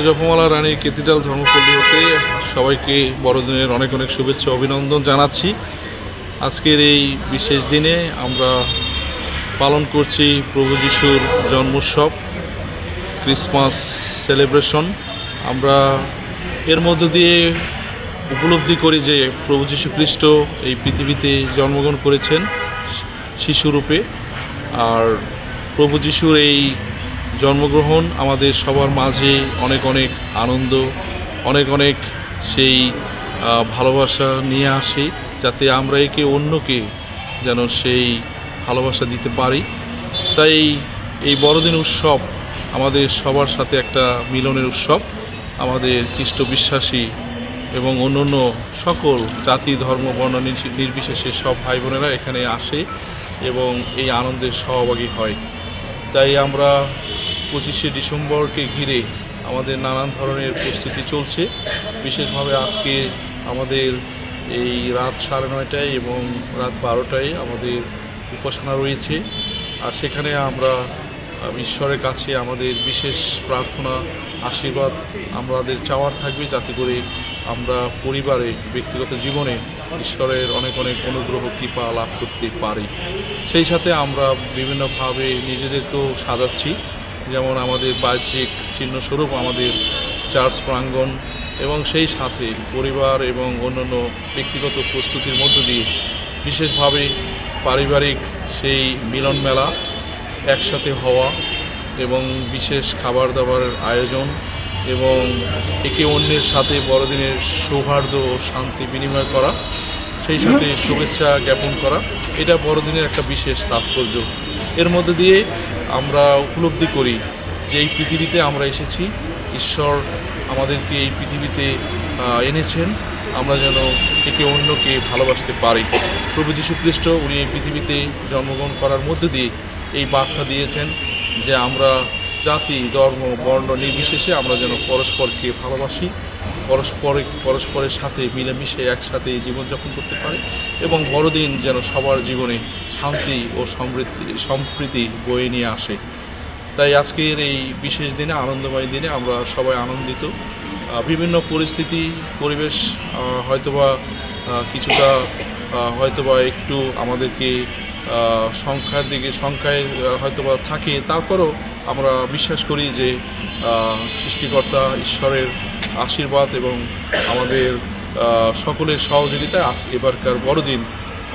জপমালা রানী cathedral ধর্মপল্লী হতে সবাইকে বড়দিনের অনেক অনেক শুভেচ্ছা অভিনন্দন জানাচ্ছি। আজকের এই বিশেষ দিনে আমরা পালন করছি প্রভু যিশুর জন্মোৎসব, ক্রিসমাস সেলিব্রেশন। আমরা এর মধ্য দিয়ে উপলব্ধি করি যে প্রভু যীশু খ্রিস্ট এই পৃথিবীতে জন্মগ্রহণ করেছেন শিশুরূপে। আর প্রভু যিশুর এই জন্মগ্রহণ আমাদের সবার মাঝে অনেক অনেক আনন্দ, অনেক অনেক সেই ভালোবাসা নিয়ে আসে, যাতে আমরা একে অন্যকে যেন সেই ভালোবাসা দিতে পারি। তাই এই বড়দিন উৎসব আমাদের সবার সাথে একটা মিলনের উৎসব। আমাদের খ্রিস্ট বিশ্বাসী এবং অন্যান্য সকল জাতি ধর্ম বর্ণ নির্বিশেষে সব ভাই বোনেরা এখানে আসে এবং এই আনন্দের সহভাগী হয়। তাই আমরা 25শে ডিসেম্বরকে ঘিরে আমাদের নানান ধরনের প্রস্তুতি চলছে। বিশেষভাবে আজকে আমাদের এই রাত 9:30টায় এবং রাত 12টায় আমাদের উপাসনা রয়েছে। আর সেখানে আমরা ঈশ্বরের কাছে আমাদের বিশেষ প্রার্থনা, আশীর্বাদ আমাদের চাওয়ার থাকবে, যাতে করে আমরা পরিবারে, ব্যক্তিগত জীবনে ঈশ্বরের অনেক অনেক অনুগ্রহ কৃপা লাভ করতে পারি। সেই সাথে আমরা বিভিন্নভাবে নিজেদেরকেও সাজাচ্ছি, যেমন আমাদের বাহ্যিক চিহ্নস্বরূপ আমাদের চার্চ প্রাঙ্গণ, এবং সেই সাথে পরিবার এবং অন্যান্য ব্যক্তিগত প্রস্তুতির মধ্য দিয়ে বিশেষভাবে পারিবারিক সেই মিলন মেলা, একসাথে হওয়া এবং বিশেষ খাবার দাবারের আয়োজন এবং একে অন্যের সাথে বড়দিনের সৌহার্দ্য ও শান্তি বিনিময় করা, সেই সাথে শুভেচ্ছা জ্ঞাপন করা, এটা বড়দিনের একটা বিশেষ তাৎপর্য। এর মধ্যে দিয়ে আমরা উপলব্ধি করি যে এই পৃথিবীতে আমরা এসেছি, ঈশ্বর আমাদেরকে এই পৃথিবীতে এনেছেন আমরা যেন একে অন্যকে ভালোবাসতে পারি। প্রভু যীশু খ্রিস্ট উনি এই পৃথিবীতে জন্মগ্রহণ করার মধ্যে দিয়ে এই বার্তা দিয়েছেন যে আমরা জাতি ধর্ম বর্ণ নির্বিশেষে আমরা যেন পরস্পরকে ভালোবাসি, পরস্পরের সাথে মিলেমিশে একসাথে জীবনযাপন করতে পারি এবং বড়দিন যেন সবার জীবনে শান্তি ও সম্প্রীতি বয়ে নিয়ে আসে। তাই আজকের এই বিশেষ দিনে, আনন্দময় দিনে আমরা সবাই আনন্দিত। বিভিন্ন পরিস্থিতি পরিবেশ হয়তোবা কিছুটা হয়তোবা একটু আমাদেরকে সংখ্যায় হয়তোবা থাকে, তারপরও আমরা বিশ্বাস করি যে সৃষ্টিকর্তা ঈশ্বরের আশীর্বাদ এবং আমাদের সকলের সহযোগিতায় এবারকার বড়দিন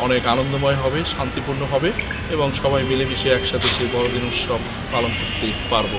অনেক আনন্দময় হবে, শান্তিপূর্ণ হবে এবং সবাই মিলেমিশে একসাথে সেই বড়দিন উৎসব পালন করতে পারব।